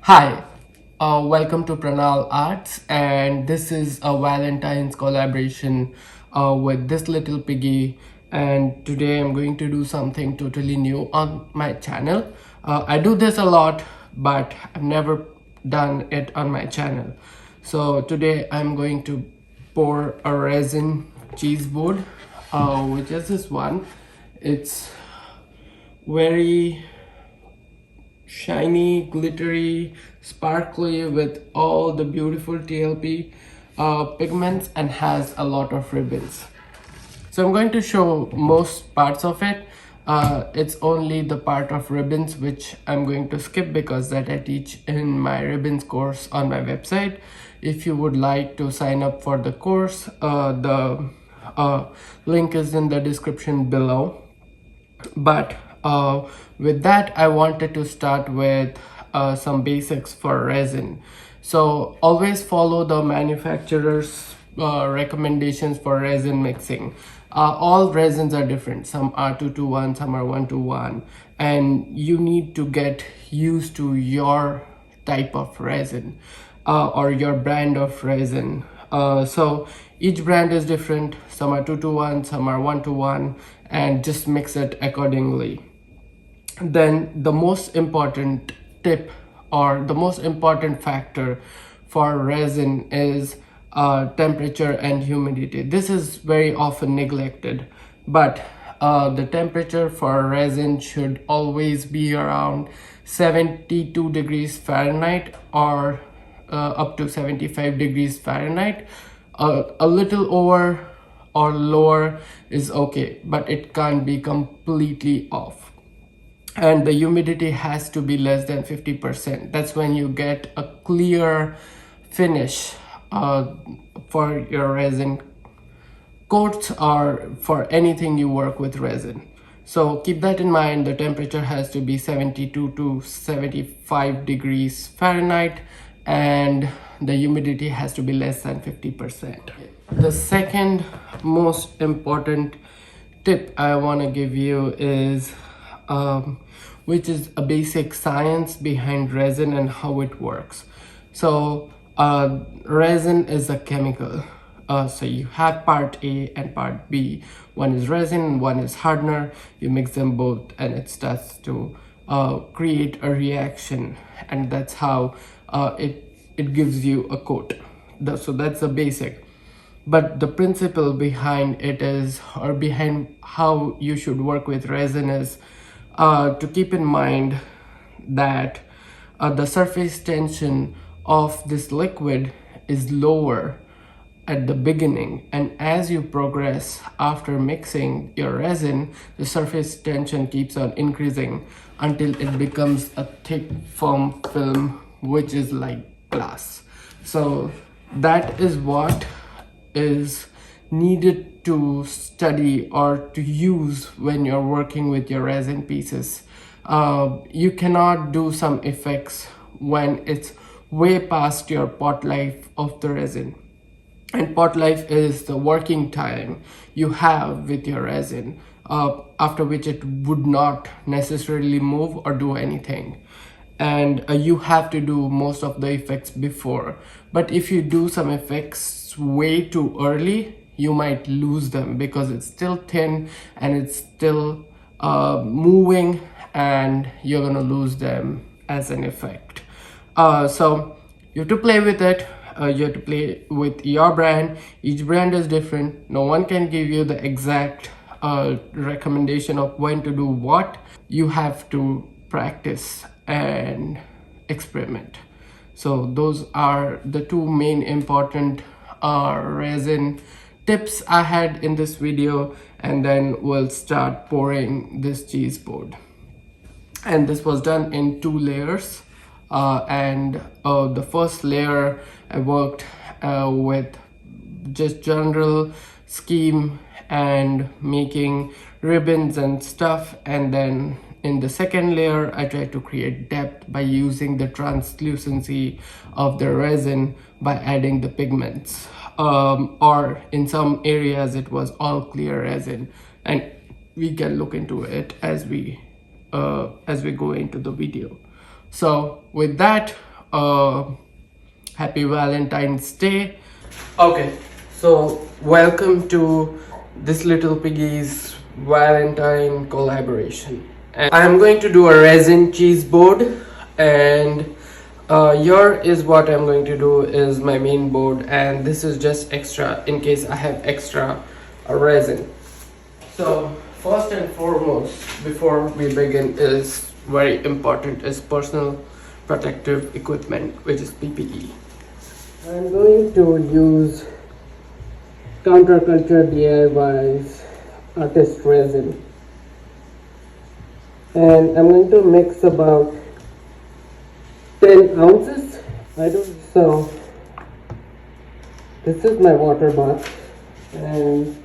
Hi, welcome to Pranal Arts, and this is a Valentine's collaboration with this little piggy. And today I'm going to do something totally new on my channel. I do this a lot, but I've never done it on my channel. So today I'm going to pour a resin cheese board, which is this one. It's very shiny, glittery, sparkly with all the beautiful TLP pigments and has a lot of ribbons. So I'm going to show most parts of it. It's only the part of ribbons which I'm going to skip because that I teach in my ribbons course on my website. If you would like to sign up for the course, the link is in the description below. But with that, I wanted to start with some basics for resin. So always follow the manufacturer's recommendations for resin mixing. All resins are different. Some are 2-to-1, some are 1-to-1, and you need to get used to your type of resin or your brand of resin. So each brand is different. Some are 2-to-1, some are 1-to-1, and just mix it accordingly. Then the most important tip or the most important factor for resin is temperature and humidity. This is very often neglected, but the temperature for resin should always be around 72 degrees Fahrenheit or up to 75 degrees Fahrenheit. A little over or lower is okay, but it can't be completely off. And the humidity has to be less than 50%. That's when you get a clear finish for your resin coats or for anything you work with resin. So keep that in mind. The temperature has to be 72 to 75 degrees Fahrenheit and the humidity has to be less than 50%. The second most important tip I want to give you is which is a basic science behind resin and how it works. So resin is a chemical. So you have part A and part B. One is resin, one is hardener. You mix them both and it starts to create a reaction, and that's how it gives you a coat. So that's the basic. But the principle behind it is, or behind how you should work with resin is to keep in mind that the surface tension of this liquid is lower at the beginning, and as you progress after mixing your resin, the surface tension keeps on increasing until it becomes a thick firm film which is like glass. So that is what is needed to study or to use when you're working with your resin pieces. You cannot do some effects when it's way past your pot life of the resin. And pot life is the working time you have with your resin, after which it would not necessarily move or do anything. And you have to do most of the effects before. But if you do some effects way too early, you might lose them because it's still thin and it's still moving, and you're gonna lose them as an effect. So you have to play with it. You have to play with your brand. Each brand is different. No one can give you the exact recommendation of when to do what. You have to practice and experiment. So those are the two main important resin tips I had in this video, and then we'll start pouring this cheese board. And this was done in 2 layers. And the first layer I worked with just general scheme and making ribbons and stuff, and then in the second layer I tried to create depth by using the translucency of the resin by adding the pigments, or in some areas it was all clear resin, and we can look into it as we go into the video. So with that, happy Valentine's Day. Okay, so welcome to this Little Piggy's Valentine collaboration. And I'm going to do a resin cheese board, and here is what I'm going to do is my main board, and this is just extra in case I have extra resin. So first and foremost, before we begin, is very important is personal protective equipment, which is PPE. I'm going to use Counterculture DIY's artist resin, and I'm going to mix about 10 ounces. So this is my water bath, and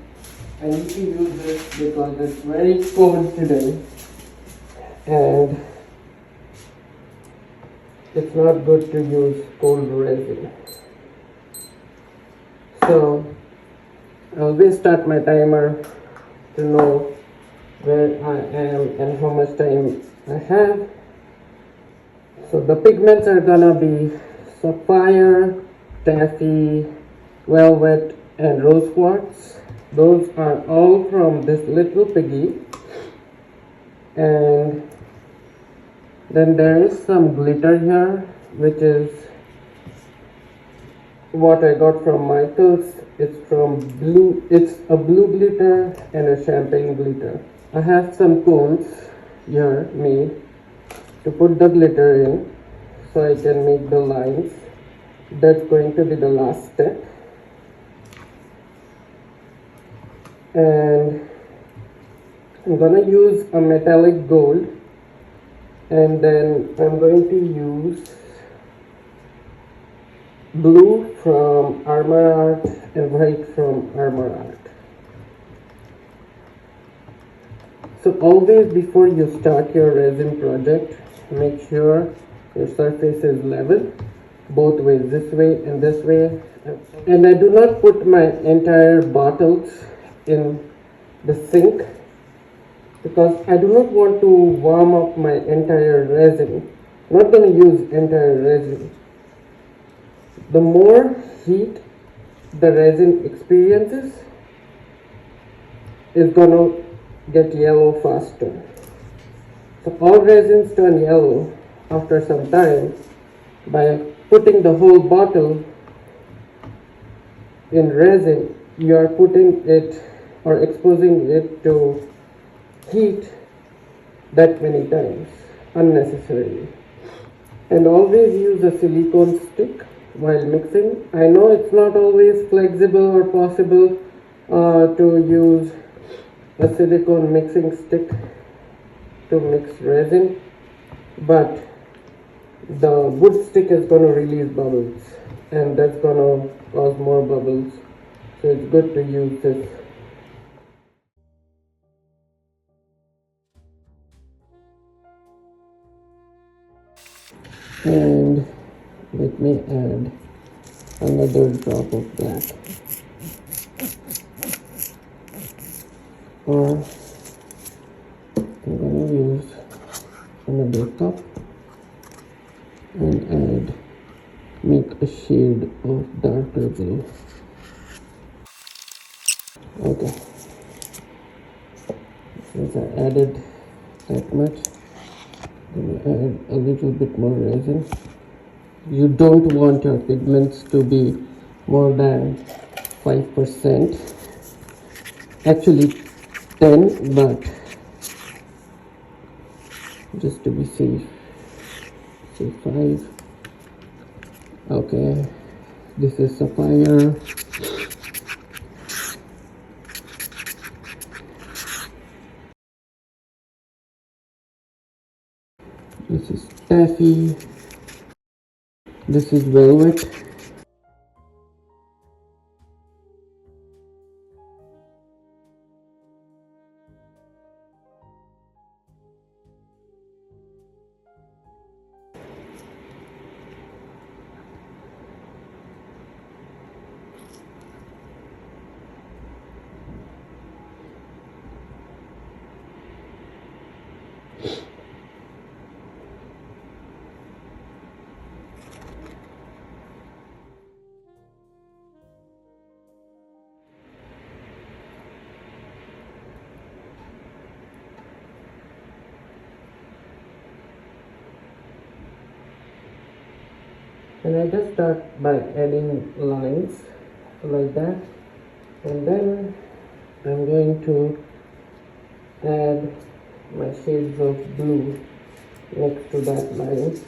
I need to use this because it's very cold today and it's not good to use cold resin. So I always start my timer to know where I am and how much time I have. So the pigments are gonna be Sapphire, Taffy, Velvet and Rose Quartz. Those are all from this Little Piggy. And then there is some glitter here, which is what I got from Michael's. It's a blue glitter and a champagne glitter. I have some cones here made to put the glitter in so I can make the lines. That's going to be the last step. And I'm gonna use a metallic gold, and then I'm going to use blue from Armor Art and white from Armor Art. So always before you start your resin project, make sure your surface is level both ways, this way and this way. And I do not put my entire bottles in the sink because I do not want to warm up my entire resin. I'm not going to use entire resin. The more heat the resin experiences is going to get yellow faster. So all resins turn yellow after some time. By putting the whole bottle in resin, you are putting it or exposing it to heat that many times unnecessarily. And always use a silicone stick while mixing. I know it's not always flexible or possible to use a silicone mixing stick to mix resin, but the wood stick is going to release bubbles and that's going to cause more bubbles, so it's good to use this. And let me add another drop of black, or I'm going to use another cup and make a shade of darker blue. Okay, since I added that much, I'm going to add a little bit more resin. You don't want your pigments to be more than 5%, actually 10, but just to be safe, say 5. Okay, this is Sapphire. This is Taffy. This is Velvet. And I just start by adding lines like that, and then I'm going to add my shades of blue next to that line.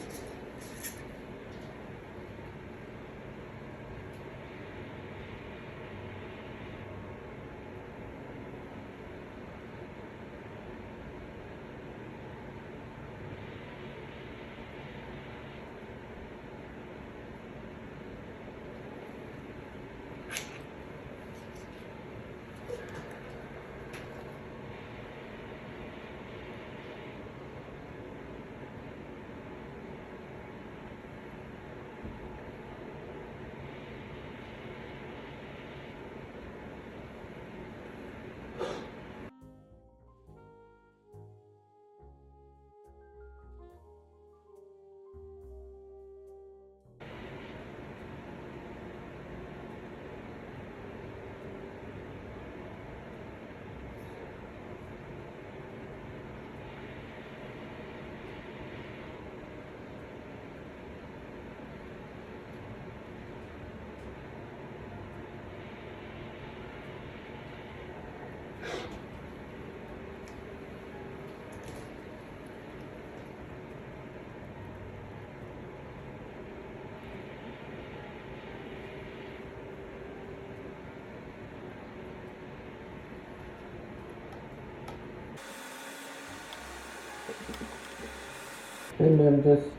And I'm just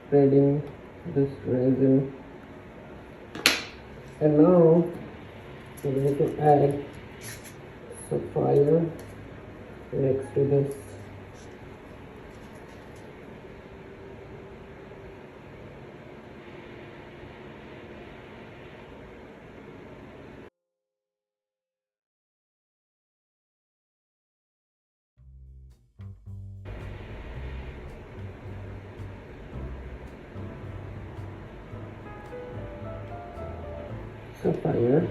spreading this resin, and now I'm going to add sapphire next to this. Sapphire,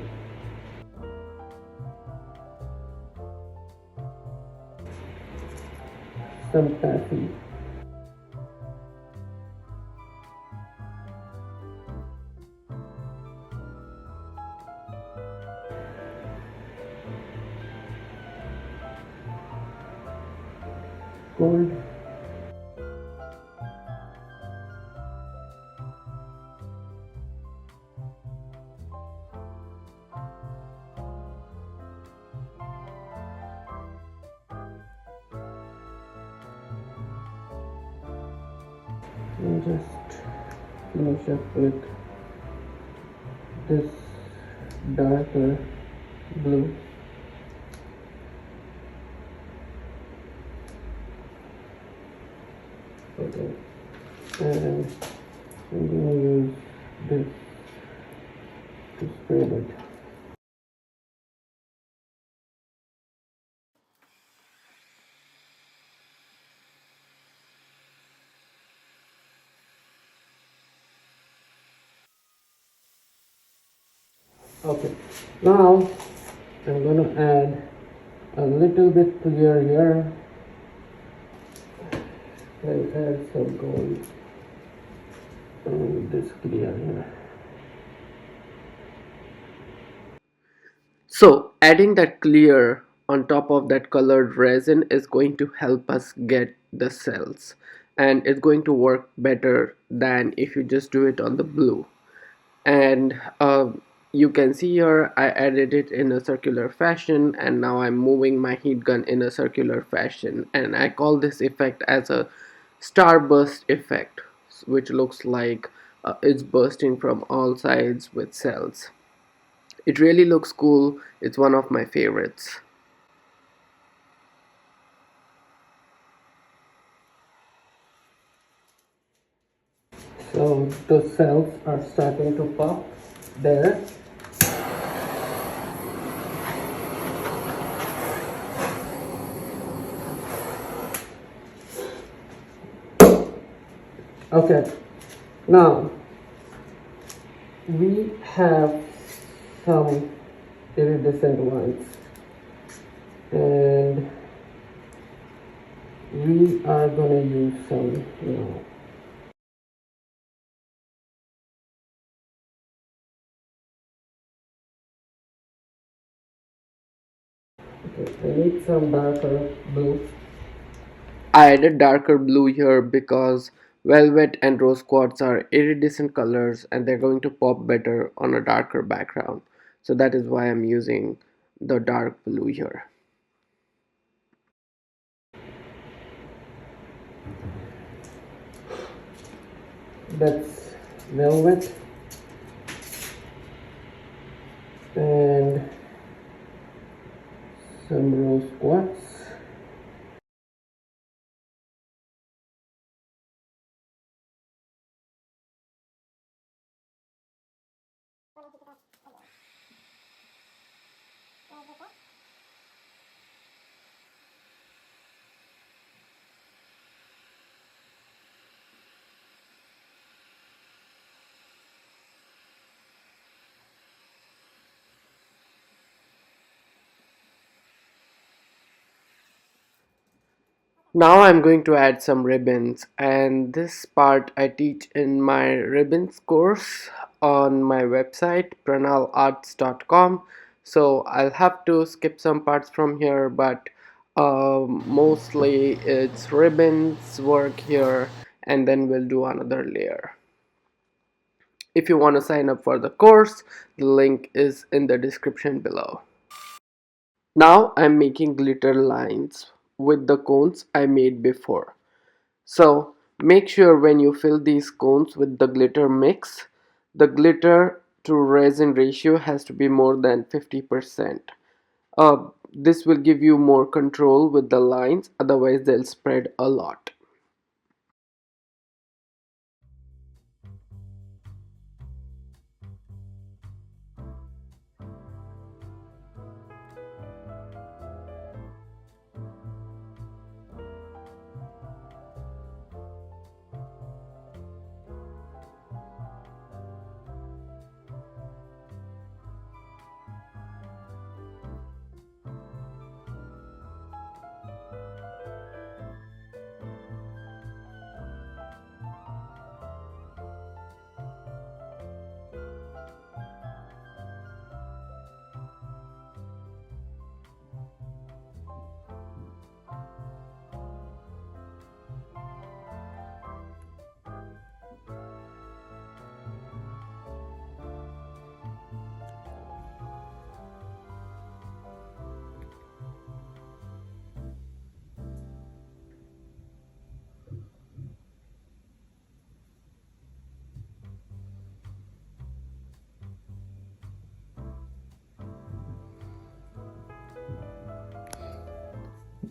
some taffy, gold, and just finish up with this darker blue. Okay, and I'm going to use this to spread it. Okay, now I'm going to add a little bit clear here and add some gold and this clear here. So adding that clear on top of that colored resin is going to help us get the cells, and it's going to work better than if you just do it on the blue. And you can see here I added it in a circular fashion, and now I'm moving my heat gun in a circular fashion, and I call this effect as a starburst effect, which looks like it's bursting from all sides with cells. It really looks cool. It's one of my favorites. So the cells are starting to pop there. Okay, now we have some iridescent ones, and we are gonna use some now. some darker blue. I added darker blue here because velvet and rose quartz are iridescent colors and they're going to pop better on a darker background. So that is why I'm using the dark blue here. That's velvet and some rose quartz. Now I'm going to add some ribbons, and this part I teach in my ribbons course on my website pranalarts.com. So I'll have to skip some parts from here, but mostly it's ribbons work here, and then we'll do another layer. If you want to sign up for the course, the link is in the description below. Now I'm making glitter lines with the cones I made before. So make sure when you fill these cones with the glitter mix, the glitter to resin ratio has to be more than 50%. This will give you more control with the lines, otherwise they'll spread a lot.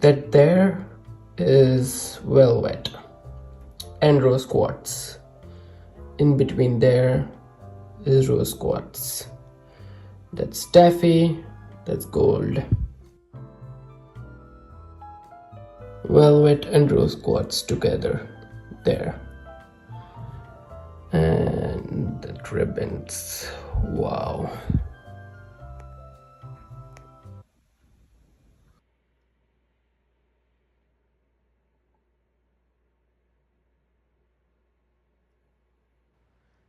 That there is velvet and rose quartz. In between there is rose quartz. That's taffy, that's gold. Velvet and rose quartz together there. And the ribbons, wow.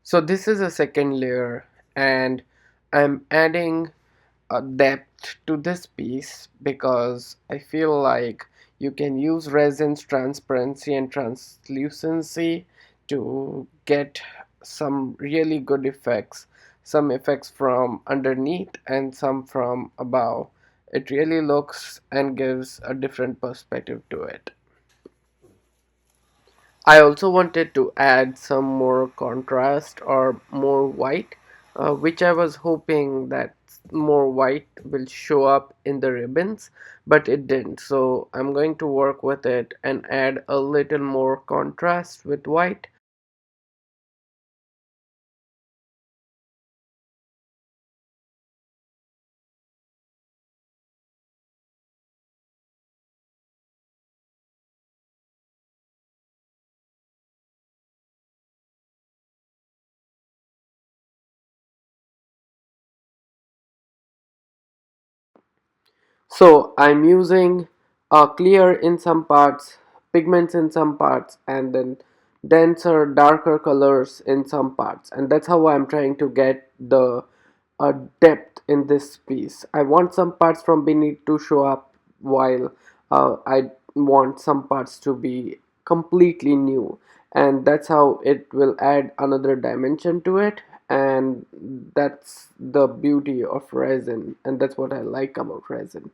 So this is a second layer, and I'm adding a depth to this piece because I feel like you can use resin's transparency and translucency to get some really good effects. Some effects from underneath and some from above. It really looks and gives a different perspective to it. I also wanted to add some more contrast or more white, which I was hoping that more white will show up in the ribbons, but it didn't. So I'm going to work with it and add a little more contrast with white. So I'm using clear in some parts, pigments in some parts, and then denser, darker colors in some parts. And that's how I'm trying to get the depth in this piece. I want some parts from beneath to show up while I want some parts to be completely new, and that's how it will add another dimension to it. And that's the beauty of resin, and that's what I like about resin.